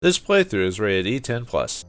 This playthrough is rated E10+.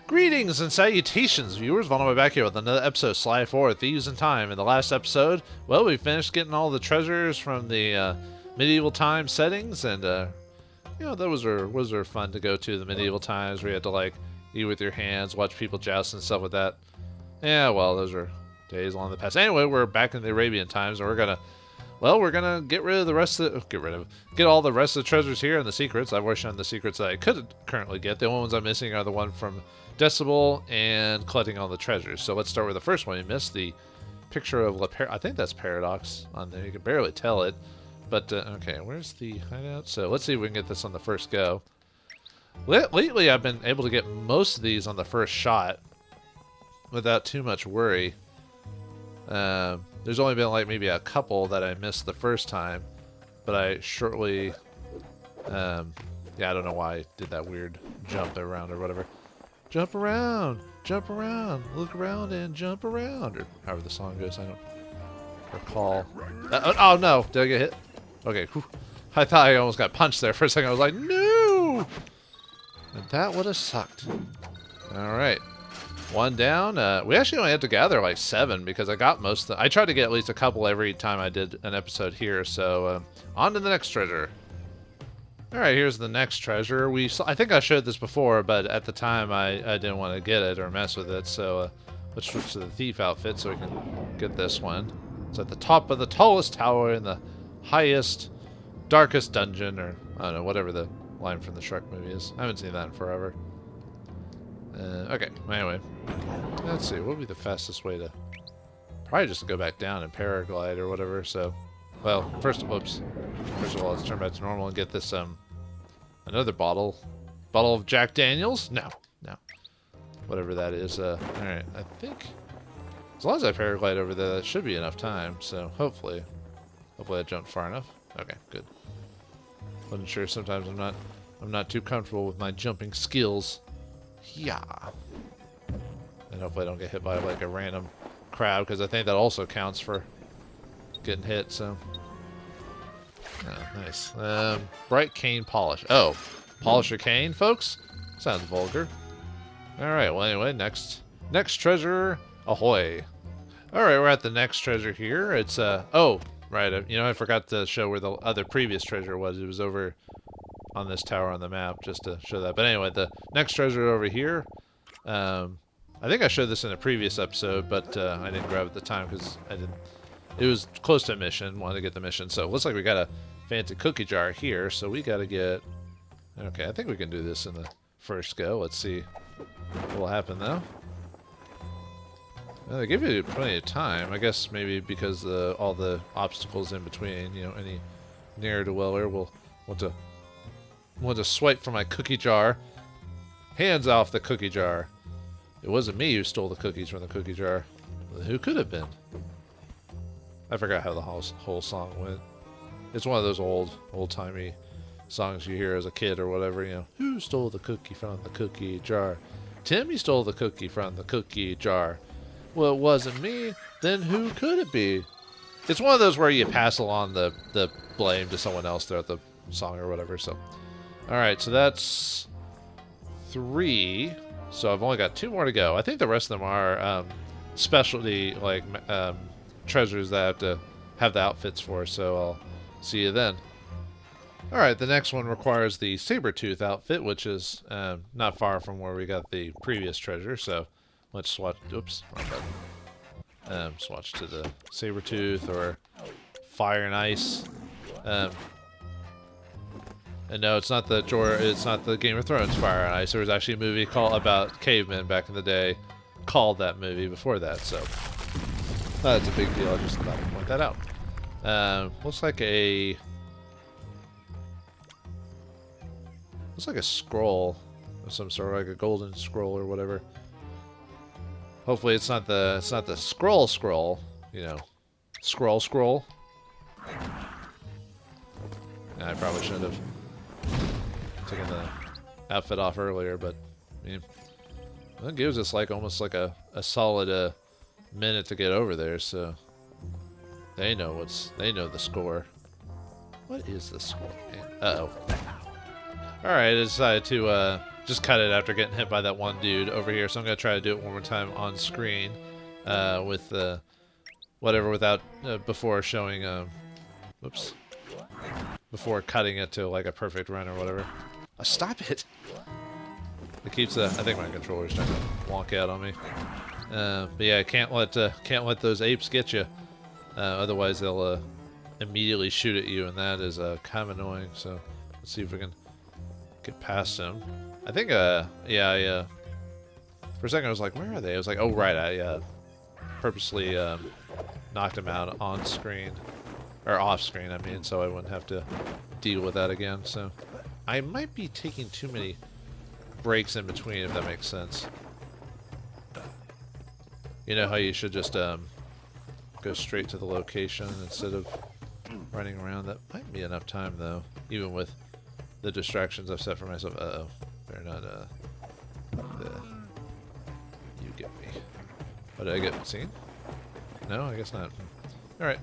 Greetings and salutations, viewers. Vauldemare back here with another episode of Sly 4, Thieves in Time. In the last episode, well, we finished getting all the treasures from the medieval time settings, and you know, those were fun to go to, the medieval times where you had to like eat with your hands, watch people joust and stuff like that. Yeah, well, those are days long in the past. Anyway, we're back in the Arabian times, and we're gonna get rid of the rest of get all the rest of the treasures here and the secrets. I wish on the secrets that I could currently get. The only ones I'm missing are the one from Decibel and collecting all the treasures. So let's start with the first one. You missed the picture of I think that's Paradox on there. You can barely tell it, but okay, where's the hideout? So let's see if we can get this on the first go. Lately, I've been able to get most of these on the first shot without too much worry. There's only been like maybe a couple that I missed the first time, but I shortly, yeah, I don't know why I did that weird jump around or whatever. Jump around, look around and jump around, or however the song goes, I don't recall. Oh no, did I get hit? Okay, whew. I thought I almost got punched there for a second. I was like, no! And that would have sucked. Alright. One down. We actually only had to gather like 7 because I got most of them. I tried to get at least a couple every time I did an episode here, so on to the next treasure. Alright, here's the next treasure. I think I showed this before, but at the time I didn't want to get it or mess with it, so let's switch to the thief outfit so we can get this one. It's at the top of the tallest tower in the highest, darkest dungeon, or I don't know, whatever the line from the Shrek movie is. I haven't seen that in forever. Okay, anyway. Let's see, what would be the fastest way to... Probably just go back down and paraglide or whatever, so... Well, first of all, let's turn back to normal and get this, another bottle. Bottle of Jack Daniels? No. Whatever that is, alright, I think... As long as I paraglide over there, that should be enough time, so hopefully I jumped far enough. Okay, good. Wasn't sure, sometimes I'm not too comfortable with my jumping skills. Yeah. And hopefully I don't get hit by like a random crowd, because I think that also counts for getting hit, so. Oh, nice. Bright cane polish. Oh, polish your cane, folks? Sounds vulgar. Alright, well anyway, next treasure, ahoy. Alright, we're at the next treasure here. It's, oh, right, you know, I forgot to show where the other previous treasure was. It was over on this tower on the map, just to show that. But anyway, the next treasure over here, I think I showed this in a previous episode, but I didn't grab it at the time because it was close to a mission, wanted to get the mission. So it looks like we got a fancy cookie jar here, so we got to get... Okay, I think we can do this in the first go. Let's see what will happen, though. They give you plenty of time, I guess maybe because all the obstacles in between, you know, any ne'er-do-weller will want to swipe from my cookie jar. Hands off the cookie jar. It wasn't me who stole the cookies from the cookie jar. Who could have been? I forgot how the whole song went. It's one of those old-timey songs you hear as a kid or whatever, you know. Who stole the cookie from the cookie jar? Timmy stole the cookie from the cookie jar. Well, it wasn't me. Then who could it be? It's one of those where you pass along the blame to someone else throughout the song or whatever, so... Alright, so that's 3. So I've only got 2 more to go. I think the rest of them are specialty, like, treasures that I have to have the outfits for, so I'll see you then. Alright, the next one requires the Sabertooth outfit, which is not far from where we got the previous treasure, so let's swatch. Oops, wrong button. Swatch to the Sabertooth or Fire and Ice. And no, it's not the Game of Thrones Fire and Ice. There was actually a movie about cavemen back in the day called that movie before that, so that's a big deal. I just thought I'd point that out. Looks like a scroll of some sort, like a golden scroll or whatever. Hopefully it's not the scroll, you know, scroll. I probably should have taken the outfit off earlier, but I mean, that gives us like almost like a solid minute to get over there, so they know the score. What is the score, man? Uh-oh. Alright, I decided to just cut it after getting hit by that one dude over here, so I'm going to try to do it one more time on screen with whatever without, before showing, whoops, before cutting it to like a perfect run or whatever. Oh, stop it! It keeps I think my controller's trying to wonk out on me. But yeah, can't let those apes get you. Otherwise they'll immediately shoot at you, and that is kind of annoying. So let's see if we can get past him. I think yeah, for a second I was like, where are they? I was like, oh right, I purposely knocked him out on screen, or off screen I mean, so I wouldn't have to deal with that again. So I might be taking too many breaks in between, if that makes sense. You know how you should just go straight to the location instead of running around? That might be enough time though, even with the distractions I've set for myself. Uh-oh. They're not, you get me. Oh, did I get seen? No, I guess not. Alright.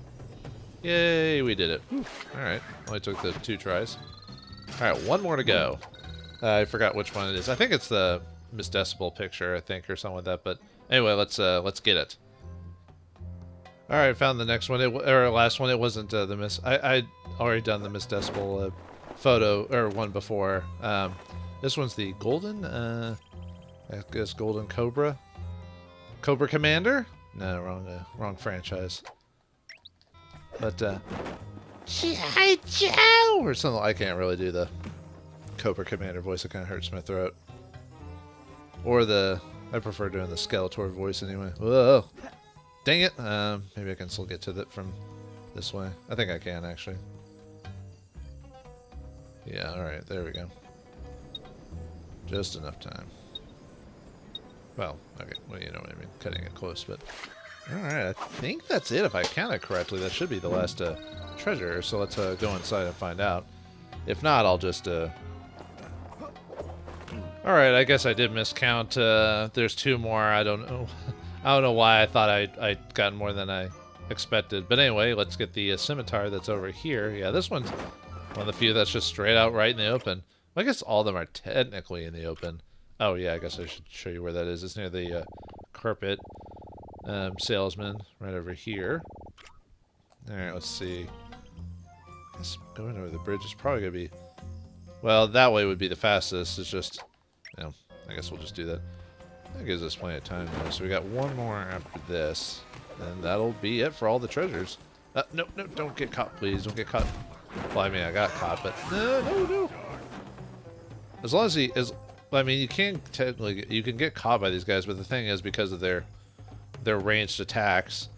Yay, we did it. Alright. Only took the 2 tries. Alright, 1 more to go. I forgot which one it is. I think it's the Miss Decibel picture, I think, or something like that. But anyway, let's get it. All right, found the next one, or last one. It wasn't the Miss. I'd already done the Miss Decibel photo or one before. This one's the golden. I guess golden Cobra. Cobra Commander? No, wrong franchise. But or something. I can't really do the Cobra Commander voice. It kind of hurts my throat. Or I prefer doing the Skeletor voice anyway. Whoa. Dang it. Maybe I can still get to that from this way. I think I can, actually. Yeah, alright. There we go. Just enough time. Well, okay. Well, you know what I mean. Cutting it close, but... Alright, I think that's it. If I counted correctly, that should be the last treasure. So let's go inside and find out. If not, I'll just... Alright, I guess I did miscount. There's 2 more. I don't know. I don't know why I thought I'd gotten more than I expected. But anyway, let's get the scimitar that's over here. Yeah, this one's one of the few that's just straight out right in the open. Well, I guess all of them are technically in the open. Oh, yeah, I guess I should show you where that is. It's near the carpet salesman right over here. Alright, let's see. I guess going over the bridge is probably going to be... Well, that way would be the fastest. It's just... You know, I guess we'll just do that. That gives us plenty of time, though. So we got 1 more after this. And that'll be it for all the treasures. No, don't get caught, please. Don't get caught. Well, I mean, I got caught, but... No. As long as I mean, you can technically... You can get caught by these guys, but the thing is, because of their ranged attacks,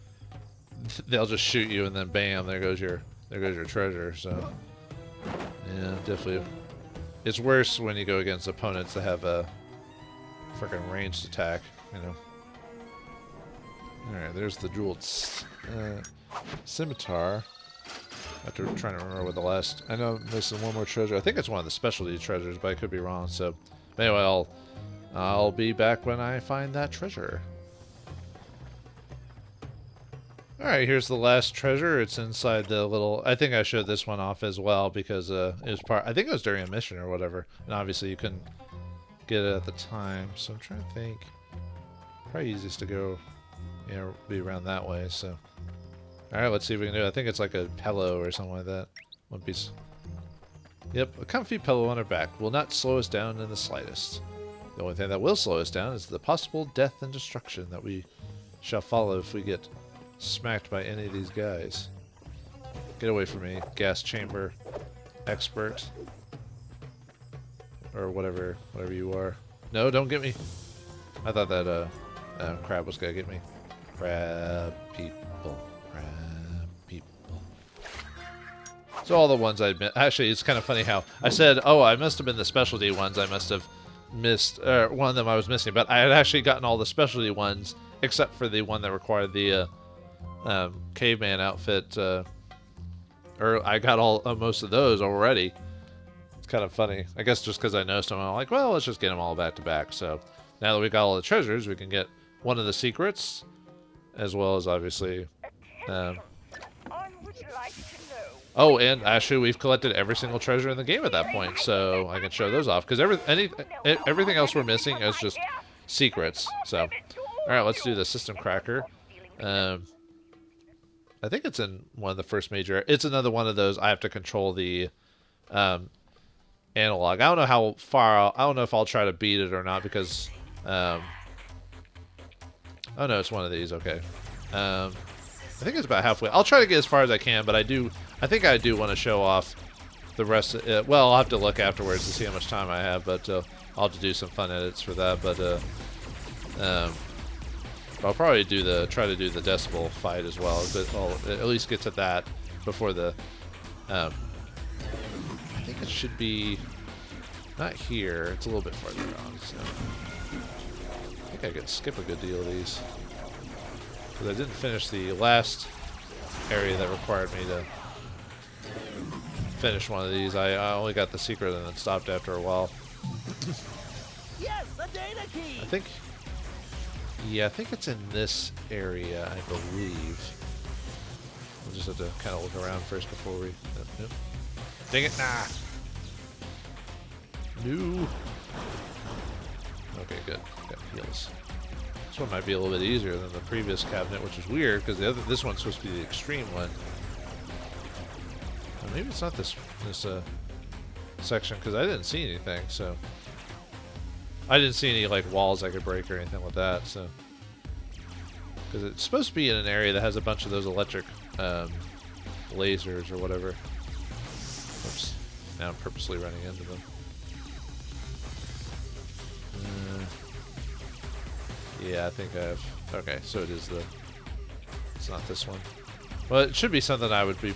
they'll just shoot you, and then bam, there goes your treasure, so... Yeah, definitely... It's worse when you go against opponents that have a freaking ranged attack, you know. Alright, there's the jeweled scimitar. After trying to remember what the last... I know I'm missing 1 more treasure. I think it's one of the specialty treasures, but I could be wrong. So, anyway, I'll be back when I find that treasure. Alright, here's the last treasure. It's inside the little... I think I showed this one off as well because it was part... I think it was during a mission or whatever. And obviously you couldn't get it at the time. So I'm trying to think. Probably easiest to go, you know, be around that way. So, all right, let's see if we can do it. I think it's like a pillow or something like that. One piece. Yep, a comfy pillow on our back will not slow us down in the slightest. The only thing that will slow us down is the possible death and destruction that we shall follow if we get smacked by any of these guys. Get away from me, gas chamber expert. Or whatever you are. No, don't get me. I thought that crab was gonna get me. Crab people. Crab people. So all the ones I admit. Actually, it's kind of funny how I said, oh, I must have been the specialty ones. I must have missed one of them I was missing. But I had actually gotten all the specialty ones except for the one that required the caveman outfit. Or I got all most of those already. It's kind of funny. I guess just because I know some, I'm like, well, let's just get them all back to back. So now that we got all the treasures, we can get one of the secrets, as well as obviously. Oh, and actually, we've collected every single treasure in the game at that point, so I can show those off. Because everything else we're missing is just secrets. So, all right, let's do the system cracker. I think it's in one of the first major. It's another one of those. I have to control the analog. I don't know how far. I don't know if I'll try to beat it or not because. Oh no, it's one of these. Okay. I think it's about halfway. I'll try to get as far as I can, but I think I do want to show off the rest of it. Well, I'll have to look afterwards to see how much time I have, but I'll have to do some fun edits for that. But I'll probably try to do the Decibel fight as well. But I'll at least get to that before the. I think it should be not here. It's a little bit farther on. So I think I could skip a good deal of these because I didn't finish the last area that required me to finish one of these. I only got the secret and then stopped after a while. Yes, the data key. I think it's in this area, I believe. We'll just have to kind of look around first before we. Nope. Dang it! Nah. No. Okay, good. Got heals. This one might be a little bit easier than the previous cabinet, which is weird because this one's supposed to be the extreme one. Or maybe it's not this section because I didn't see anything. So I didn't see any like walls I could break or anything like that. So because it's supposed to be in an area that has a bunch of those electric lasers or whatever. Oops. Now I'm purposely running into them. Yeah, I think I've. Okay, so it is it's not this one. Well, it should be something I would be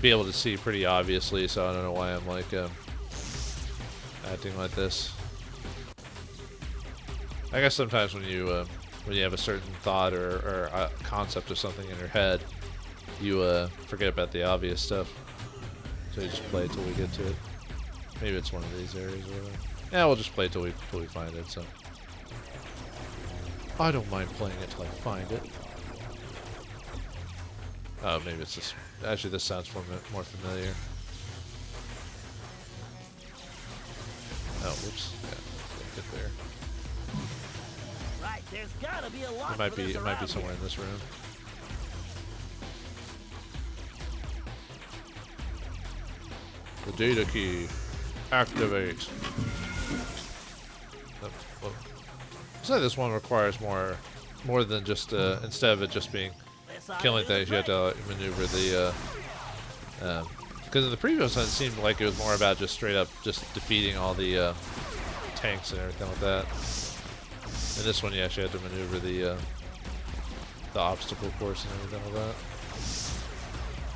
able to see pretty obviously. So I don't know why I'm like acting like this. I guess sometimes when you have a certain thought or a concept of something in your head, you forget about the obvious stuff. So you just play it till we get to it. Maybe it's one of these areas or whatever. Yeah, we'll just play it till we find it. So I don't mind playing it till I find it. Oh, maybe it's this. Actually, this sounds more familiar. Oh, whoops. Yeah, get there. Right, there's gotta be a lot. It might be somewhere in this room. The data key. Activate. So this one requires more than just instead of it just being killing things, you have to maneuver the because in the previous one it seemed like it was more about just straight up just defeating all the tanks and everything like that. In this one you actually have to maneuver the obstacle course and everything like that.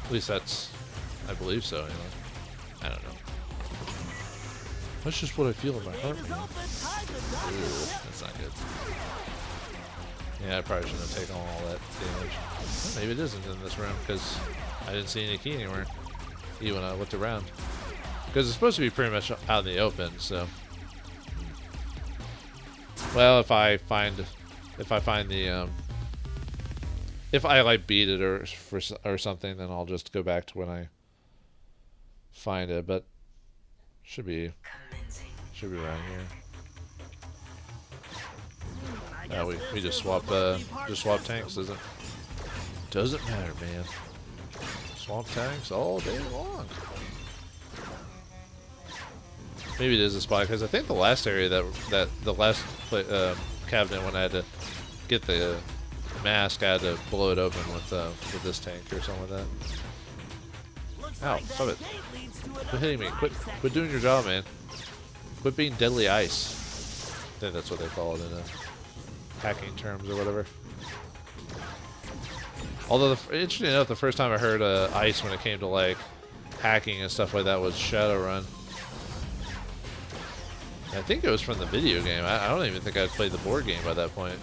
At least that's, I believe so, anyway. I don't know. That's just what I feel in my heart, man. Ooh, that's not good. Yeah, I probably shouldn't have taken all that damage. Well, maybe it isn't in this room, because I didn't see any key anywhere. Even when I looked around. Because it's supposed to be pretty much out in the open, so. Well, if I find the, if I like beat it or something, then I'll just go back to when I find it, but should be around here. We just swap tanks, doesn't matter, man. Swamp tanks all day long. Maybe it is a spot because I think the last area that the last cabinet when I had to get the mask, I had to blow it open with this tank or something like that. Ow! Stop it! Quit hitting me! Quit doing your job, man! Quit being deadly ice. I think that's what they call it in hacking terms or whatever. Although, interesting enough, the first time I heard ice when it came to like hacking and stuff like that was Shadowrun. I think it was from the video game. I don't even think I'd played the board game by that point.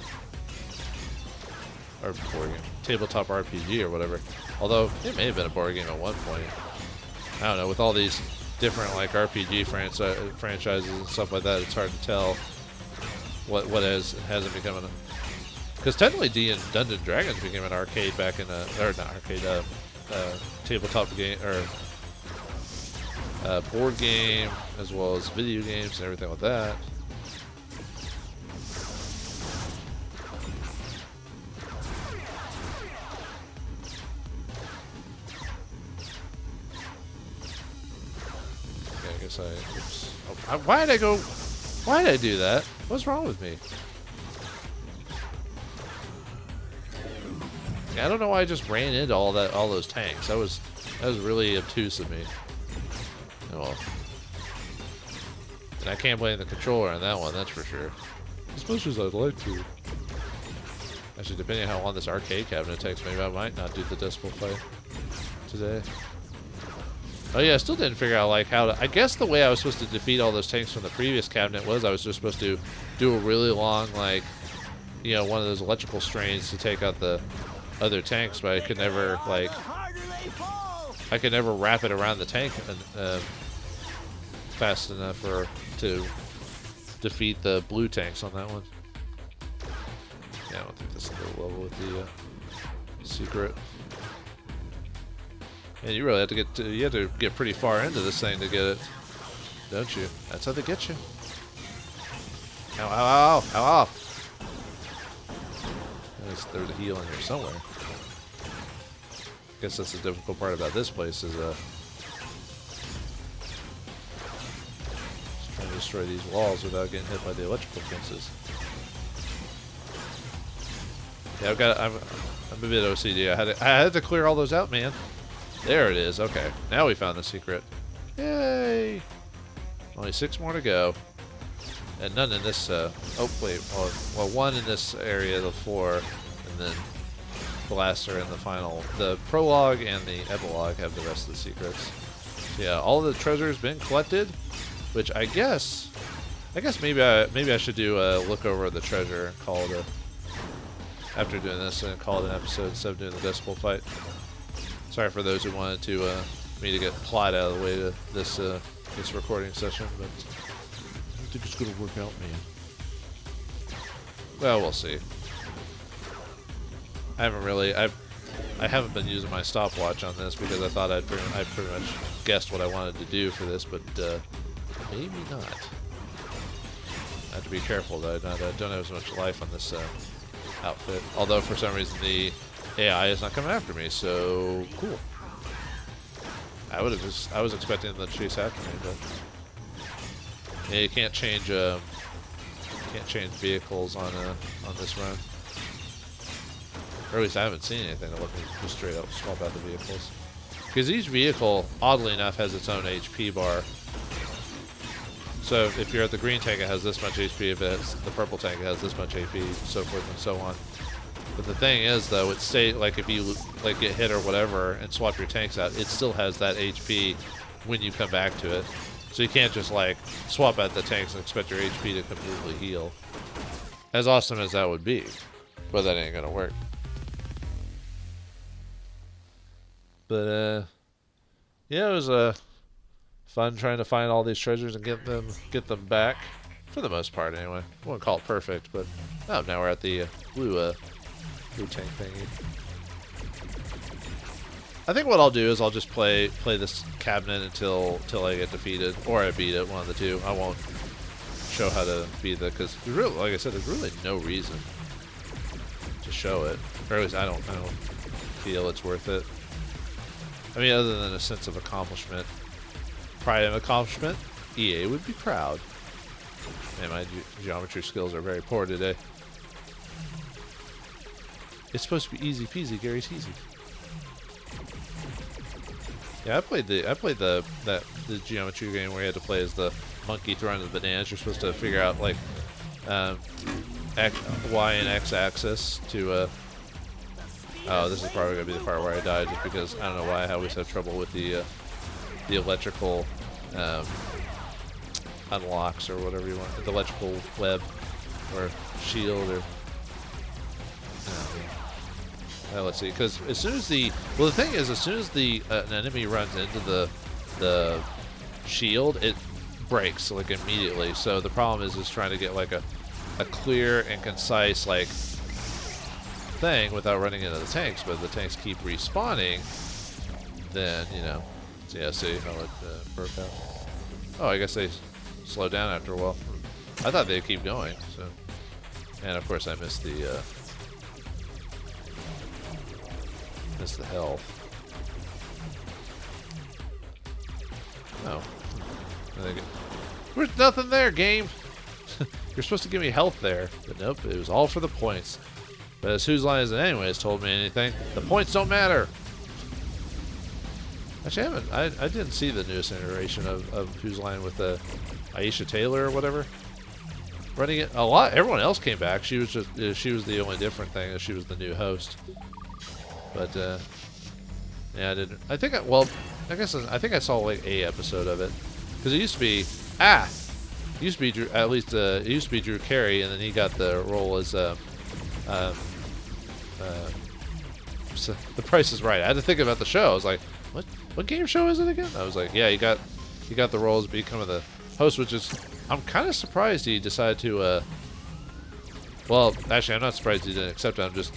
Or board game. Tabletop RPG or whatever. Although, it may have been a board game at one point. I don't know, with all these different like RPG franchises and stuff like that, it's hard to tell what hasn't become an... Because technically Dungeons & Dragons became an arcade back in or not arcade, tabletop game, or board game, as well as video games and everything like that. Okay, I guess oops. Oh, why did I do that? What's wrong with me? I don't know why I just ran into all those tanks. That was really obtuse of me. Oh well. And I can't blame the controller on that one, that's for sure. As much as I'd like to. Actually, depending on how long this arcade cabinet takes, maybe I might not do the Decibel fight today. Oh yeah, I still didn't figure out like how to... I guess the way I was supposed to defeat all those tanks from the previous cabinet was I was just supposed to do a really long, like, you know, one of those electrical strains to take out the other tanks, but I could never, like... I could never wrap it around the tank fast enough to defeat the blue tanks on that one. Yeah, I don't think this is the level with the secret. And you really have to get pretty far into this thing to get it, don't you? That's how they get you. Ow! Ow! Ow! Ow! Ow! There's a heal in here somewhere. I guess that's the difficult part about this place is just trying to destroy these walls without getting hit by the electrical fences. Yeah, I'm a bit OCD. I had to clear all those out, man. There it is. Okay, now we found the secret. Yay! Only 6 more to go, and none in this. Oh wait, well, one in this area of the floor, and then the last are in the final. The prologue and the epilogue have the rest of the secrets. So yeah, all the treasure's been collected, which I guess maybe I should do a look over the treasure and call it a. After doing this, and call it an episode instead of doing the Decibel fight. Sorry for those who wanted to me to get plot out of the way to this this recording session, but I don't think it's gonna work out, man. Well, we'll see. I haven't been using my stopwatch on this because I thought I pretty much guessed what I wanted to do for this, but maybe not. I have to be careful that I don't have as much life on this outfit. Although for some reason the AI is not coming after me, so cool. I was expecting them to chase after me, but yeah, you can't change vehicles on this run. Or at least I haven't seen anything that let me just straight up swap out the vehicles. Because each vehicle, oddly enough, has its own HP bar. So if you're at the green tank, it has this much HP. If it's the purple tank, it has this much HP, so forth and so on. But the thing is, though, it stays like if you like get hit or whatever and swap your tanks out, it still has that HP when you come back to it. So you can't just like swap out the tanks and expect your HP to completely heal. As awesome as that would be, but that ain't gonna work. But yeah, it was fun trying to find all these treasures and get them back for the most part, anyway. I wouldn't call it perfect, but oh, now we're at the blue tank thingy. I think what I'll do is I'll just play this cabinet until I get defeated, or I beat it, one of the two. I won't show how to be the, because really, like I said, there's really no reason to show it, or at least I don't feel it's worth it. I mean, other than a sense of accomplishment, pride and accomplishment, EA would be proud. And my geometry skills are very poor today. It's supposed to be easy peasy, Gary's easy. Yeah, I played the geometry game where you had to play as the monkey throwing the bananas. You're supposed to figure out like Y and X axis to. Oh, this is probably gonna be the part where I die, just because I don't know why I always have trouble with the electrical unlocks or whatever you want, the electrical web or shield or. Let's see, because as soon as the thing is, as soon as an enemy runs into the shield, it breaks like immediately. So the problem is trying to get like a clear and concise like thing without running into the tanks. But if the tanks keep respawning, then you know. So yeah, see how it broke out. Oh, I guess they slow down after a while. I thought they'd keep going. So, and of course I missed the. Missed the health. Oh. There's nothing there, game! You're supposed to give me health there. But nope, it was all for the points. But as whose line is it anyway has told me anything, the points don't matter! Actually, I didn't see the newest iteration of Whose Line with Aisha Taylor or whatever. Running it a lot. Everyone else came back. She was the only different thing, is she was the new host. But yeah, I didn't. I think I think I saw like a episode of it, because it used to be Drew, at least it used to be Drew Carey, and then he got the role as so The Price is Right. I had to think about the show. I was like, what game show is it again? I was like, yeah, he got the role as becoming the host, which is, I'm kind of surprised he decided to. Well, actually, I'm not surprised he didn't accept it. I'm just.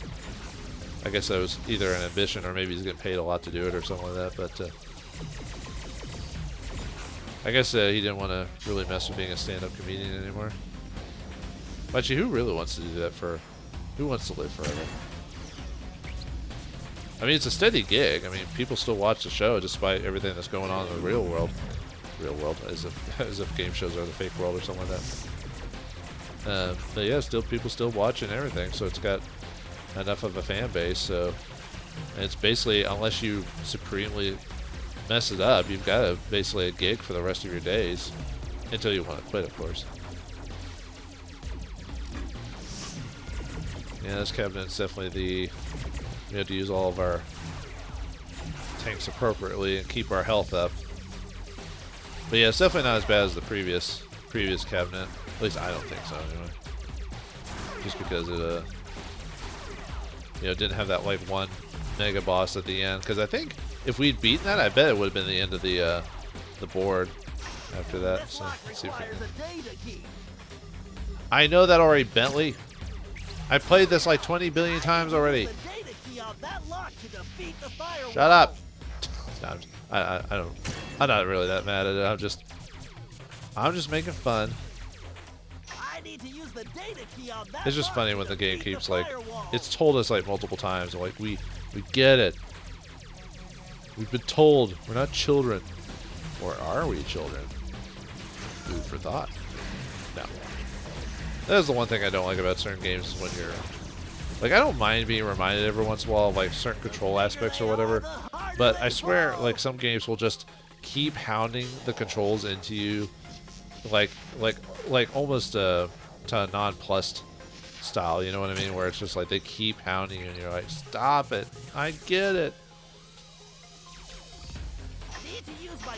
I guess that was either an ambition or maybe he's getting paid a lot to do it or something like that. But I guess he didn't want to really mess with being a stand-up comedian anymore. Actually, who really wants to do that for? Who wants to live forever? I mean, it's a steady gig. I mean, people still watch the show despite everything that's going on in the real world. Real world, as if game shows are the fake world or something like that. But yeah, people still watch and everything. So it's got enough of a fan base, so it's basically, unless you supremely mess it up, you've got basically a gig for the rest of your days, until you want to quit, of course. Yeah, this cabinet's definitely we have to use all of our tanks appropriately and keep our health up. But yeah, it's definitely not as bad as the previous cabinet. At least I don't think so, anyway. Just because it didn't have that like one mega boss at the end. Because I think if we'd beaten that, I bet it would have been the end of the board after that. So let's see if we can. I know that already, Bentley. I played this like 20 billion times already. Shut up. I'm not really that mad at it. I'm just making fun. It's just funny when the game keeps like, it's told us like multiple times, like we get it. We've been told we're not children, or are we children? Food for thought. No. That is the one thing I don't like about certain games, is when you're like, I don't mind being reminded every once in a while of like certain control aspects or whatever, but I swear like some games will just keep hounding the controls into you, like almost to a nonplussed style, you know what I mean? Where it's just like they keep hounding you and you're like, stop it, I get it.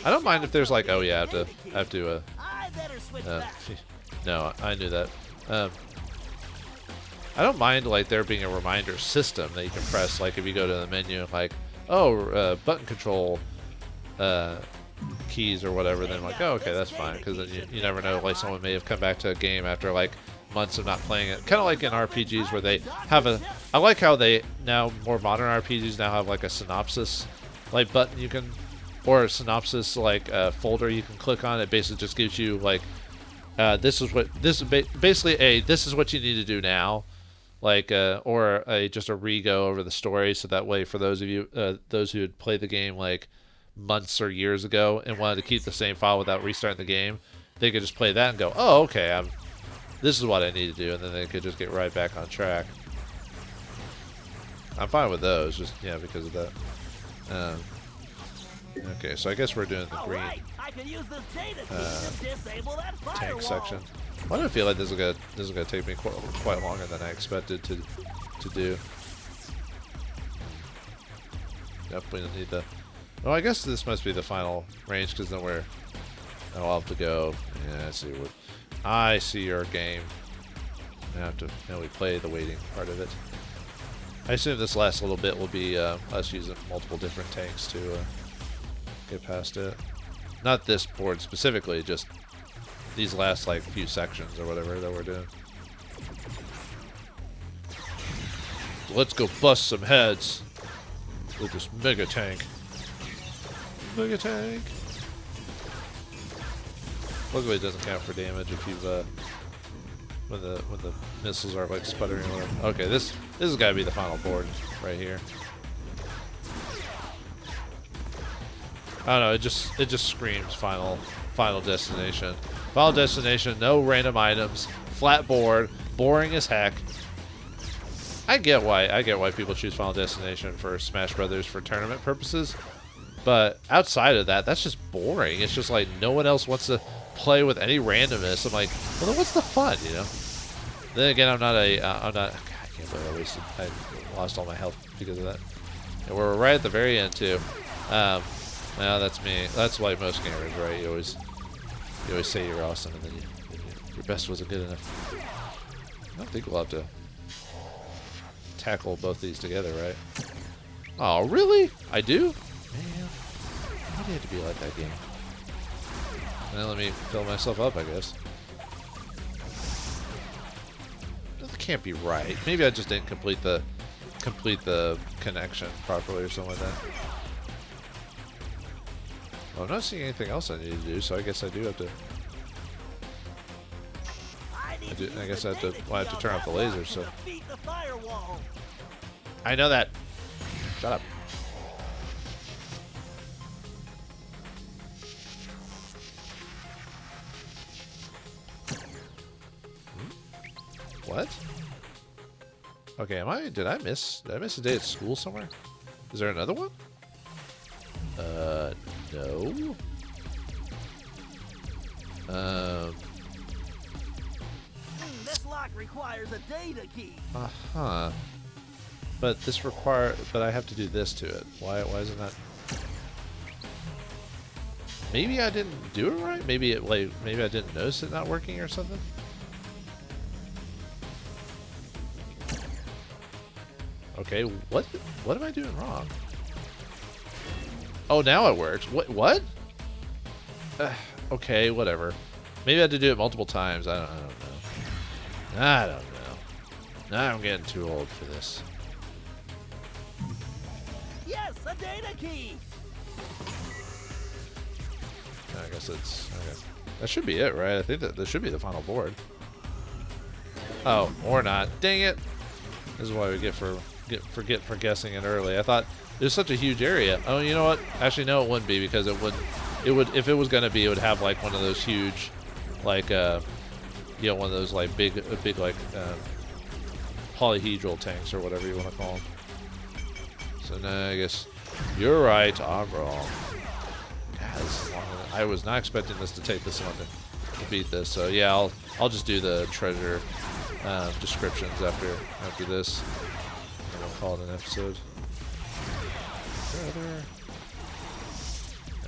I don't mind if there's like, oh yeah, I have to no, I knew that. I don't mind like there being a reminder system that you can press, like if you go to the menu, like, oh, button control keys or whatever, then I'm like, oh, okay, that's fine, because then you never know, like someone may have come back to a game after like months of not playing it. Kind of like in RPGs where they have I like how they now, more modern RPGs now have like a synopsis like button you can, or a synopsis like folder you can click on. It basically just gives you like this is basically this is what you need to do now, like or just a re-go over the story, so that way for those of you those who had played the game like months or years ago and wanted to keep the same file without restarting the game, they could just play that and go, oh, okay, this is what I need to do, and then they could just get right back on track. I'm fine with those, just because of that. Okay, so I guess we're doing the green tank section. Why do I feel like this is gonna take me quite longer than I expected to do? Yep, we don't need the. Oh, I guess this must be the final range, because then I'll have to go. Yeah, I see your game. I have to. Now we play the waiting part of it. I assume this last little bit will be us using multiple different tanks to get past it. Not this board specifically, just these last like few sections or whatever that we're doing. Let's go bust some heads with this mega tank. Mega tank. Luckily, it doesn't count for damage if you've when the missiles are like sputtering or whatever. Okay, this has got to be the final board right here. I don't know. It just screams final destination. Final destination. No random items. Flat board. Boring as heck. I get why people choose Final Destination for Smash Brothers for tournament purposes, but outside of that, that's just boring. It's just like no one else wants to play with any randomness. I'm like, well, then what's the fun, you know? Then again, I'm not. God, I can't believe I lost all my health because of that. And we're right at the very end too. Well, that's me. That's like most gamers, right? You always say you're awesome, and then your best wasn't good enough. I don't think we'll have to tackle both these together, right? Oh, really? I do? Man, why do you have to be like that game? Well, let me fill myself up, I guess. That can't be right. Maybe I just didn't complete the connection properly or something like that. Well, I'm not seeing anything else I need to do, so I guess I do have to. I guess I have to turn off the laser, so. I know that. Shut up. What? Okay, did I miss a day at school somewhere? Is there another one? No. This lock requires a data key. Uh-huh. But I have to do this to it. Why is it not? Maybe I didn't do it right? Maybe I didn't notice it not working or something? Okay, what am I doing wrong? Oh, now it works. What? Okay, whatever. Maybe I had to do it multiple times. I don't know. I don't know. Now I'm getting too old for this. Yes, a data key. I guess it's okay. That should be it, right? I think that should be the final board. Oh, or not. Dang it! This is why we get for guessing it early. I thought there's such a huge area. Oh, you know what? Actually, no, it wouldn't be, because it would if it was gonna be, it would have like one of those huge, like one of those like big like polyhedral tanks or whatever you want to call them. So now I guess you're right. I'm wrong. God, this is longer than, I was not expecting this to take this long to beat this. So yeah, I'll just do the treasure descriptions after this. And we'll call it an episode.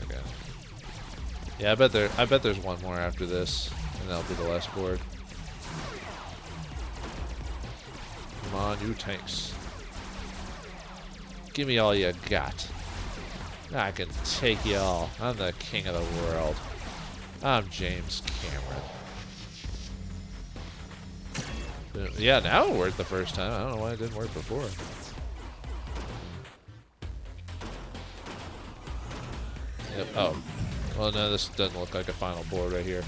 Okay. Yeah, I bet there's one more after this, and that'll be the last board. Come on, you tanks. Give me all you got. I can take you all. I'm the king of the world. I'm James Cameron. Yeah, now it worked the first time. I don't know why it didn't work before. Yep. Oh. Well, no, this doesn't look like a final board right here.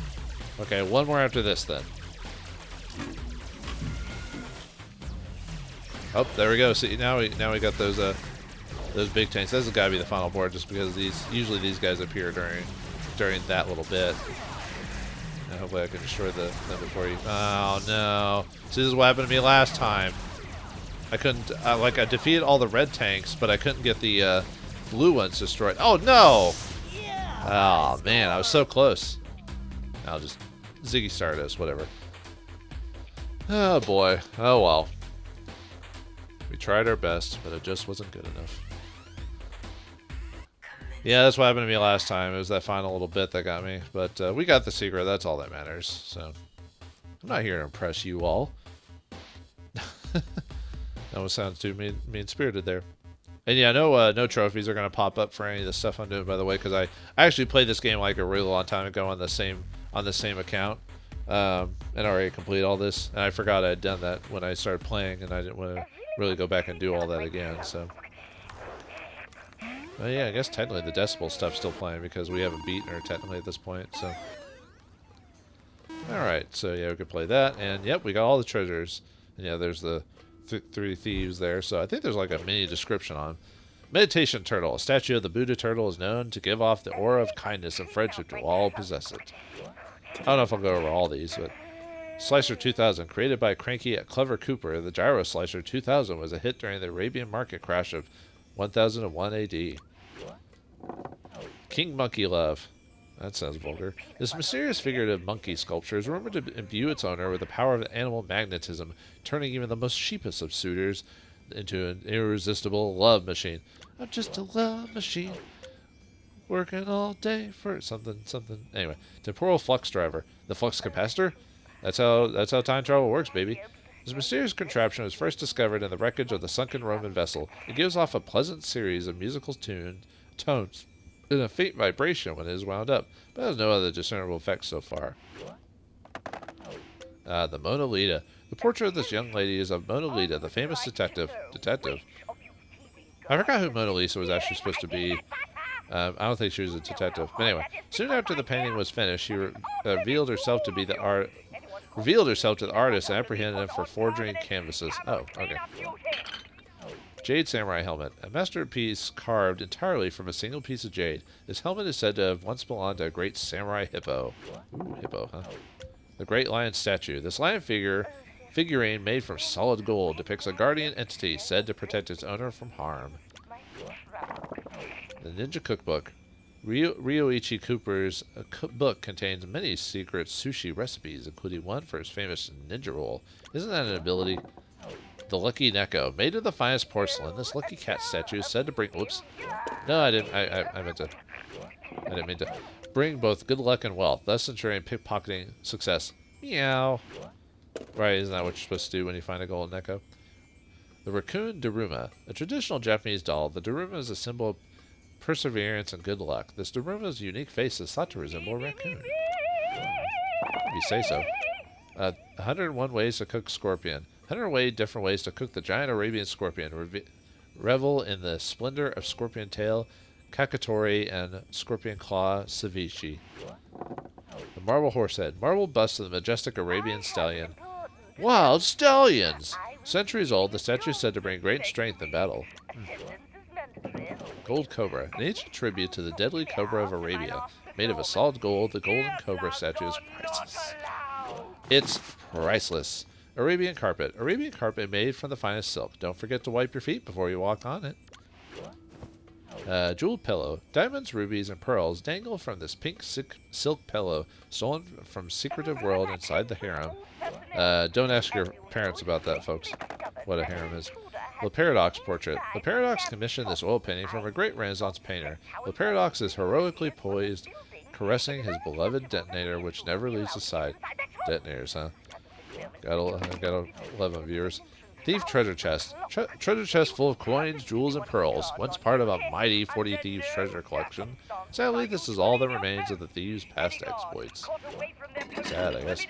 Okay, one more after this then. Oh, there we go. See, now we got those big tanks. This has got to be the final board, just because usually these guys appear during that little bit. And hopefully I can destroy them before you. Oh no! See, this is what happened to me last time. I couldn't I defeated all the red tanks, but I couldn't get the blue ones destroyed. Oh no! Oh man, I was so close. I'll just Ziggy Stardust, whatever. Oh boy. Oh well. We tried our best, but it just wasn't good enough. Yeah, that's what happened to me last time. It was that final little bit that got me. But we got the secret. That's all that matters. So I'm not here to impress you all. That one sounds too mean-spirited there. And yeah, no trophies are going to pop up for any of the stuff I'm doing, by the way, because I actually played this game like a really long time ago on the same account. And already completed all this. And I forgot I had done that when I started playing, and I didn't want to really go back and do all that again. So, well, yeah, I guess technically the Decibel stuff's still playing because we haven't beaten her technically at this point. So, all right, so yeah, we could play that, and yep, we got all the treasures. And yeah, there's the 3 thieves there. So I think there's like a mini description on. Meditation turtle. A statue of the Buddha turtle is known to give off the aura of kindness and friendship to all who possess it. I don't know if I'll go over all these, but Slicer 2000, created by cranky Clever Cooper, the Gyro Slicer 2000 was a hit during the Arabian market crash of 1001 AD. King Monkey Love. That sounds vulgar. This mysterious figurative monkey sculpture is rumored to imbue its owner with the power of animal magnetism, turning even the most sheepish of suitors into an irresistible love machine. I'm just a love machine, working all day for something. Anyway, temporal flux driver, the flux capacitor. That's how time travel works, baby. This mysterious contraption was first discovered in the wreckage of the sunken Roman vessel. It gives off a pleasant series of musical tones and a faint vibration when it is wound up, but has no other discernible effects so far. The Mona Lisa. The portrait of this young lady is of Mona Lisa, the famous detective. I forgot who Mona Lisa was actually supposed to be. I don't think she was a detective. But anyway, soon after the painting was finished, she revealed herself to the artist and apprehended him for forging canvases. Oh, okay. Jade Samurai Helmet. A masterpiece carved entirely from a single piece of jade. This helmet is said to have once belonged to a great samurai Hippo. Ooh, Hippo, huh? The Great Lion Statue. This lion figurine made from solid gold depicts a guardian entity said to protect its owner from harm. The Ninja Cookbook. Ryoichi Cooper's book contains many secret sushi recipes, including one for his famous ninja roll. Isn't that an ability? The Lucky Neko. Made of the finest porcelain, this lucky cat statue is said to bring... Whoops. No, I didn't. I didn't mean to. Bring both good luck and wealth, thus ensuring pickpocketing success. Meow. Right, isn't that what you're supposed to do when you find a golden Neko? The Raccoon Daruma. A traditional Japanese doll, the Daruma is a symbol of perseverance and good luck. This Daruma's unique face is thought to resemble a raccoon. If you say so. 101 ways to cook scorpion. 100 different ways to cook the giant Arabian scorpion. Revel in the splendor of scorpion tail, kakatori, and scorpion claw ceviche. The Marble Horsehead. Marble bust of the majestic Arabian stallion. Wild stallions! Centuries old, the statue is said to bring great strength in battle. Gold Cobra. An ancient tribute to the deadly Cobra of Arabia. Made of a solid gold, the golden Cobra statue is priceless. It's priceless. Arabian carpet. Arabian carpet made from the finest silk. Don't forget to wipe your feet before you walk on it. Jeweled pillow. Diamonds, rubies, and pearls dangle from this pink silk pillow stolen from secretive world inside the harem. Don't ask your parents about that, folks. What a harem is. Le Paradox portrait. Le Paradox commissioned this oil painting from a great Renaissance painter. Le Paradox is heroically poised, caressing his beloved detonator, which never leaves his side. Detonators, huh? Gotta love them, viewers. Thief treasure chest. Treasure chest full of coins, jewels, and pearls. Once part of a mighty 40 Thieves treasure collection. Sadly, this is all that remains of the Thieves' past exploits. Sad, I guess.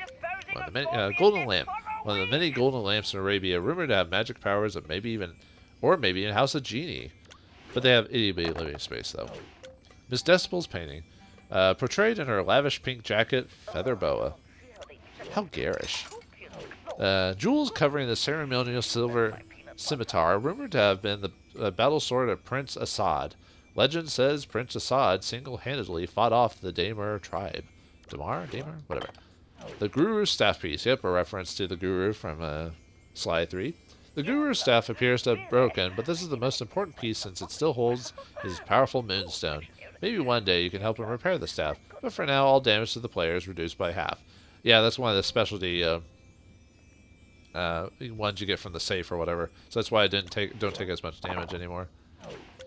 Golden lamp. One of the many golden lamps in Arabia, rumored to have magic powers of maybe in House of Genie. But they have itty-bitty living space, though. Miss Decibel's painting. Portrayed in her lavish pink jacket, feather boa. How garish. Jewels covering the ceremonial silver scimitar are rumored to have been the battle sword of Prince Assad. Legend says Prince Assad single-handedly fought off the Damer tribe. Damar? Whatever. The Guru's staff piece. Yep, a reference to the Guru from Sly 3. The Guru's staff appears to have broken, but this is the most important piece since it still holds his powerful moonstone. Maybe one day you can help him repair the staff, but for now all damage to the player is reduced by half. Yeah, that's one of the specialty ones you get from the safe or whatever. So that's why I don't take as much damage anymore.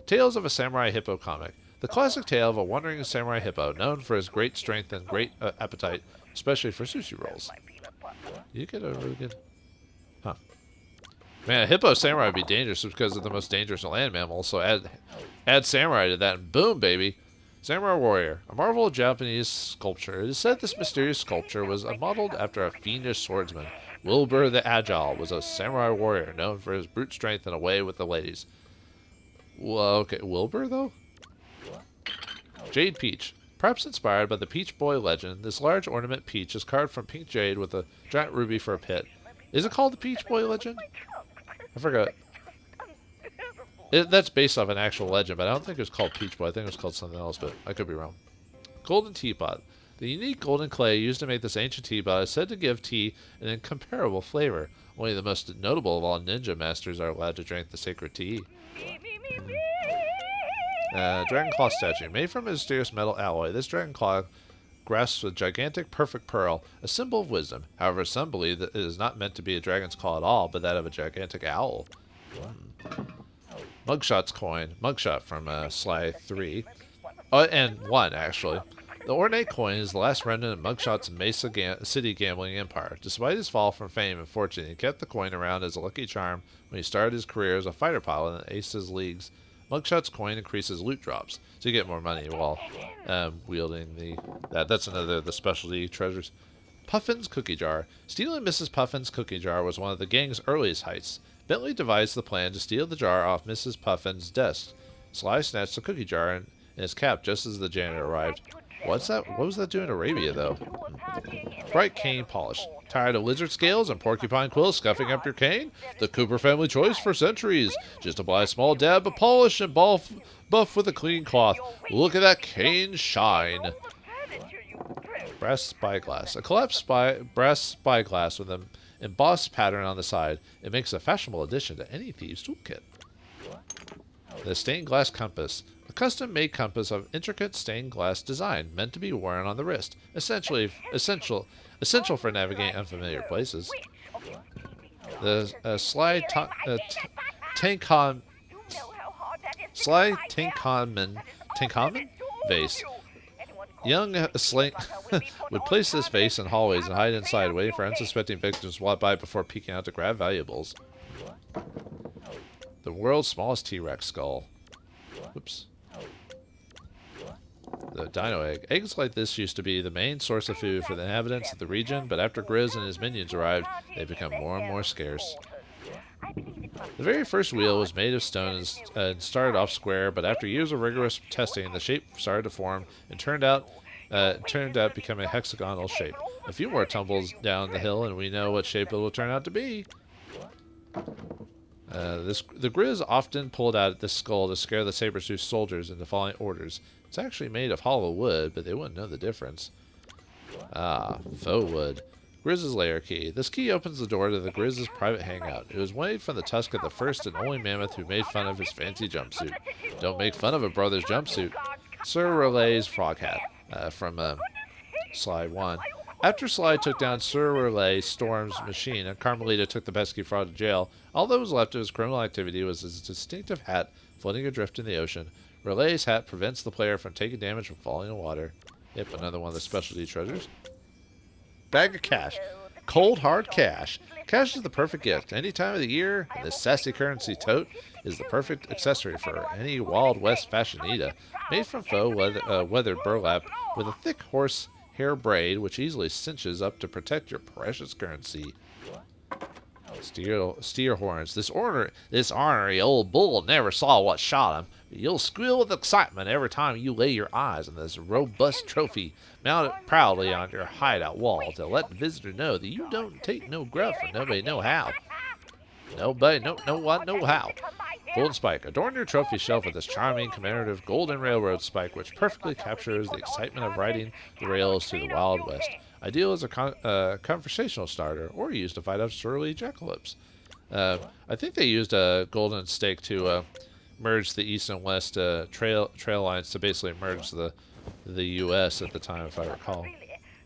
Tales of a Samurai Hippo comic. The classic tale of a wandering samurai hippo, known for his great strength and great appetite, especially for sushi rolls. You get a really good... Huh. Man, a hippo samurai would be dangerous because they're the most dangerous land mammal, so add samurai to that and boom, baby. Samurai warrior, a marvel of Japanese sculpture. It is said this mysterious sculpture was modeled after a fiendish swordsman. Wilbur the Agile was a samurai warrior known for his brute strength and a way with the ladies. Well, okay, Wilbur, though? Jade Peach. Perhaps inspired by the Peach Boy legend, this large ornament peach is carved from pink jade with a giant ruby for a pit. Is it called the Peach Boy legend? I forgot. That's based off an actual legend, but I don't think it was called Peach Boy. I think it was called something else, but I could be wrong. Golden Teapot. The unique golden clay used to make this ancient teapot is said to give tea an incomparable flavor. Only the most notable of all ninja masters are allowed to drink the sacred tea. Dragon Claw statue. Made from a mysterious metal alloy, this Dragon Claw grasps a gigantic perfect pearl, a symbol of wisdom. However, some believe that it is not meant to be a dragon's claw at all, but that of a gigantic owl. Mugshot's coin. Mugshot from Sly 3. And 1, actually. The ornate coin is the last remnant of Mugshot's Mesa City gambling empire. Despite his fall from fame and fortune, he kept the coin around as a lucky charm when he started his career as a fighter pilot in Ace's leagues. Mugshot's coin increases loot drops, so you get more money while wielding that's another of the specialty treasures. Puffin's cookie jar. Stealing Mrs. Puffin's cookie jar was one of the gang's earliest heists. Bentley devised the plan to steal the jar off Mrs. Puffin's desk. Sly snatched the cookie jar in his cap just as the janitor arrived. What's that? What was that doing in Arabia, though? Bright cane polish. Tired of lizard scales and porcupine quills scuffing up your cane? The Cooper family choice for centuries. Just apply a small dab of polish and buff with a clean cloth. Look at that cane shine. Brass spyglass. A collapsed brass spyglass with an embossed pattern on the side. It makes a fashionable addition to any thieves' toolkit. The stained glass compass. A custom-made compass of intricate stained glass design, meant to be worn on the wrist. Essential for navigating unfamiliar places. The Sly Tinkamen vase. Young Slink would place this vase in hallways and hide inside, waiting for unsuspecting victims to walk by before peeking out to grab valuables. The world's smallest T-Rex skull. Oops. The dino egg. Eggs like this used to be the main source of food for the inhabitants of the region, but after Grizz and his minions arrived, they've become more and more scarce. The very first wheel was made of stone and started off square, but after years of rigorous testing, the shape started to form and turned out becoming a hexagonal shape. A few more tumbles down the hill, and we know what shape it will turn out to be. The Grizz often pulled out this skull to scare the Sabertooth soldiers into following orders. It's actually made of hollow wood, but they wouldn't know the difference. Ah, faux wood. Grizz's lair key. This key opens the door to the Grizz's private hangout. It was made from the tusk of the first and only mammoth who made fun of his fancy jumpsuit. Don't make fun of a brother's jumpsuit. Sir Relay's frog hat from Sly 1. After Sly took down Sir Relay Storm's machine and Carmelita took the pesky fraud to jail, all that was left of his criminal activity was his distinctive hat floating adrift in the ocean. Relay's hat prevents the player from taking damage from falling in water. Yep, another one of the specialty treasures. Bag of cash. Cold, hard cash. Cash is the perfect gift. Any time of the year, and this sassy currency tote is the perfect accessory for any Wild West fashionita. Made from faux weathered burlap with a thick horse hair braid which easily cinches up to protect your precious currency. Steer horns. This ornery old bull never saw what shot him. But you'll squeal with excitement every time you lay your eyes on this robust trophy mounted proudly on your hideout wall to let the visitor know that you don't take no gruff and nobody know how. Nobody know what, know how. Golden spike. Adorn your trophy shelf with this charming commemorative golden railroad spike, which perfectly captures the excitement of riding the rails through the Wild West. Ideal as a conversational starter, or used to fight off surly jackalopes. I think they used a golden stake to merge the east and west trail lines to basically merge the U.S. at the time, if I recall.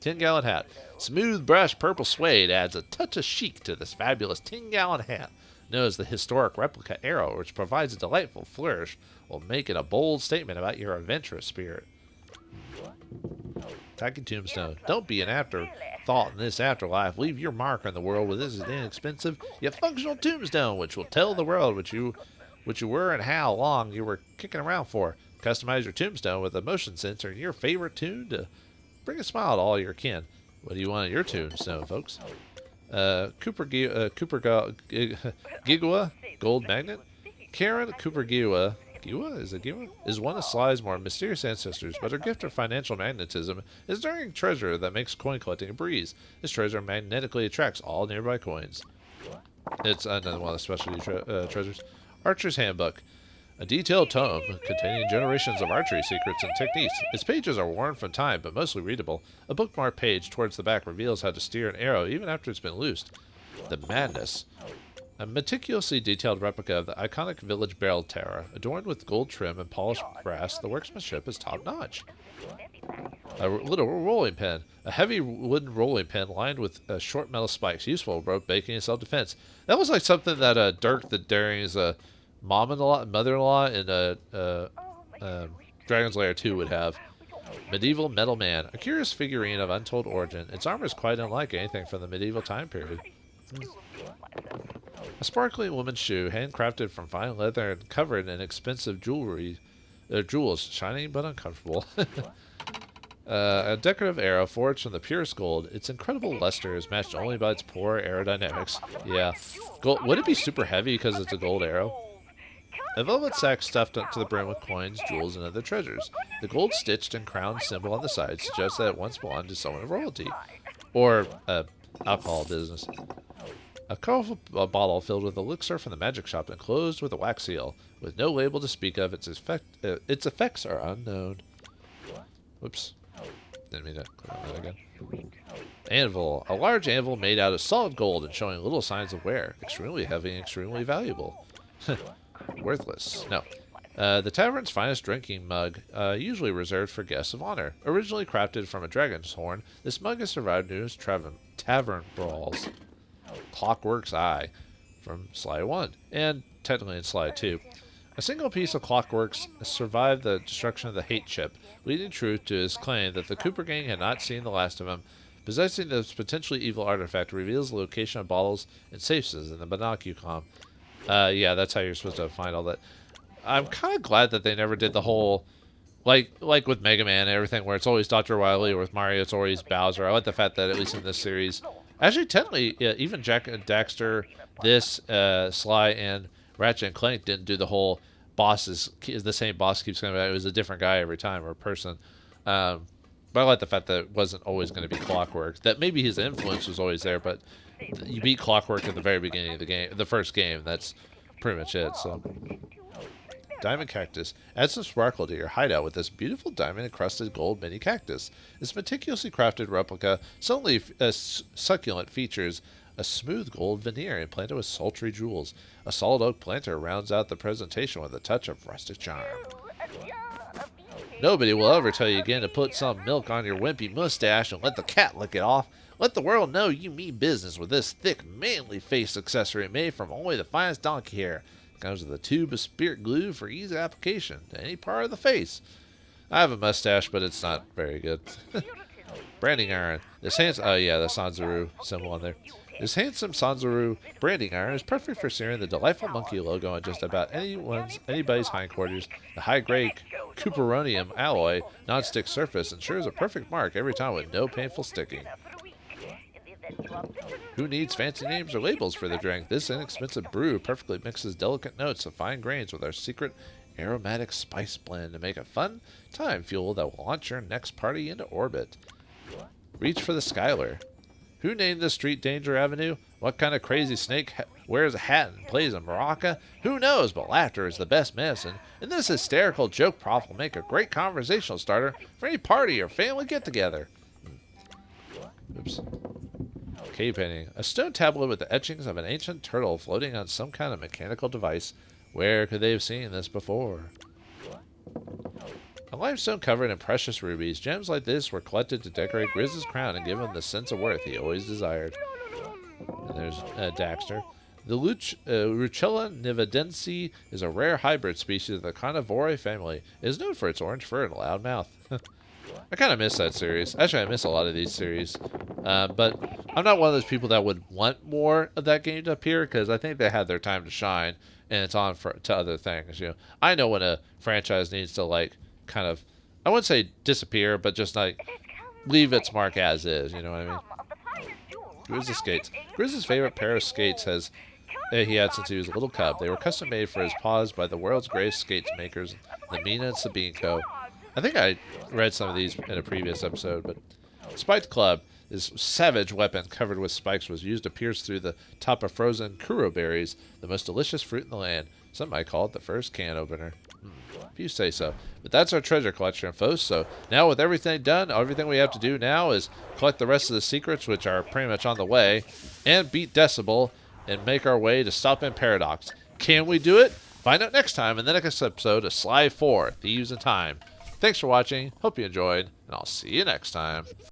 10-gallon hat. Smooth brush purple suede adds a touch of chic to this fabulous 10-gallon hat. Known as the historic replica arrow, which provides a delightful flourish while making a bold statement about your adventurous spirit. Tacky tombstone. Don't be an afterthought in this afterlife. Leave your mark on the world with this inexpensive yet functional tombstone, which will tell the world what you were and how long you were kicking around for. Customize your tombstone with a motion sensor and your favorite tune to bring a smile to all your kin. What do you want on your tombstone, folks? Cooper Gigawa gold magnet. Karen Cooper Giwa is one of Sly's more mysterious ancestors, but her gift of financial magnetism is a enduring treasure that makes coin collecting a breeze. This treasure magnetically attracts all nearby coins. It's another one of the specialty treasures. Archer's Handbook. A detailed tome containing generations of archery secrets and techniques. Its pages are worn from time, but mostly readable. A bookmark page towards the back reveals how to steer an arrow even after it's been loosed. The Madness. A meticulously detailed replica of the iconic village barrel tower. Adorned with gold trim and polished brass, the workmanship is top-notch. A little rolling pin. A heavy wooden rolling pin lined with short metal spikes, useful for both baking and self-defense. That was like something that Dirk the Daring's mother-in-law in Dragon's Lair 2 would have. Medieval Metal Man. A curious figurine of untold origin. Its armor is quite unlike anything from the medieval time period. A sparkling woman's shoe, handcrafted from fine leather and covered in expensive jewels, shining but uncomfortable. A decorative arrow forged from the purest gold. Its incredible luster is matched only by its poor aerodynamics. Yeah. Gold, would it be super heavy because it's a gold arrow? A velvet sack stuffed up to the brim with coins, jewels, and other treasures. The gold stitched and crowned symbol on the side suggests that it once belonged to someone of royalty. Or alcohol business. A colorful bottle filled with elixir from the magic shop and closed with a wax seal. With no label to speak of, its effects are unknown. Whoops. Didn't mean to click on that again. Anvil. A large anvil made out of solid gold and showing little signs of wear. Extremely heavy and extremely valuable. Worthless. No. The tavern's finest drinking mug, usually reserved for guests of honor. Originally crafted from a dragon's horn, this mug has survived numerous tavern brawls. Clockwork's Eye from Sly 1, and technically in Sly 2. A single piece of Clockwork's survived the destruction of the hate ship, leading true to his claim that the Cooper gang had not seen the last of him. Possessing this potentially evil artifact reveals the location of bottles and safes in the Binocucom. Yeah, that's how you're supposed to find all that. I'm kind of glad that they never did the whole, like with Mega Man and everything, where it's always Dr. Wily, or with Mario it's always Bowser. I like the fact that at least in this series, actually technically, yeah, even Jack and Daxter, Sly, and Ratchet and Clank didn't do the whole the same boss keeps coming back. It was a different guy every time, or person. But I like the fact that it wasn't always going to be Clockwork. That maybe his influence was always there, but you beat Clockwork at the very beginning of the game, the first game. That's pretty much it. So, Diamond Cactus. Add some sparkle to your hideout with this beautiful diamond-encrusted gold mini cactus. This meticulously crafted replica, succulent, features a smooth gold veneer implanted with sultry jewels. A solid oak planter rounds out the presentation with a touch of rustic charm. Nobody will ever tell you again to put some milk on your wimpy mustache and let the cat lick it off. Let the world know you mean business with this thick, manly-faced accessory made from only the finest donkey hair. Comes with a tube of spirit glue for easy application to any part of the face. I have a mustache, but it's not very good. Branding iron. This handsome, oh yeah, the Sanzaru symbol on there. This handsome Sanzaru branding iron is perfect for searing the delightful monkey logo on just about anybody's hindquarters. The high-grade Cooperonium alloy non-stick surface ensures a perfect mark every time with no painful sticking. Who needs fancy names or labels for their drink? This inexpensive brew perfectly mixes delicate notes of fine grains with our secret aromatic spice blend to make a fun time fuel that will launch your next party into orbit. Reach for the Skylar. Who named this street Danger Avenue? What kind of crazy snake wears a hat and plays a maraca? Who knows, but laughter is the best medicine, and this hysterical joke prop will make a great conversational starter for any party or family get-together. Oops. Cave painting. A stone tablet with the etchings of an ancient turtle floating on some kind of mechanical device. Where could they have seen this before? A limestone covered in precious rubies. Gems like this were collected to decorate Grizz's crown and give him the sense of worth he always desired. And there's Daxter. The Rucella nivedense is a rare hybrid species of the Carnivore family. It is known for its orange fur and loud mouth. I kind of miss that series. Actually, I miss a lot of these series. But I'm not one of those people that would want more of that game to appear because I think they had their time to shine and it's on to other things. You know, I know when a franchise needs to like kind of, I wouldn't say disappear, but just like leave its mark as is. You know what I mean? Grizz's skates. Grizz's favorite pair of skates he had since he was a little cub. They were custom made for his paws by the world's greatest skates makers, the Mina and Sabine Co. I think I read some of these in a previous episode, but Spiked Club, this savage weapon covered with spikes, was used to pierce through the top of frozen kuro berries, the most delicious fruit in the land. Some might call it the first can opener. If you say so. But that's our treasure collection, folks. So now with everything done, everything we have to do now is collect the rest of the secrets, which are pretty much on the way, and beat Decibel, and make our way to Stop in Paradox. Can we do it? Find out next time in the next episode of Sly 4, Thieves in Time. Thanks for watching. Hope you enjoyed, and I'll see you next time.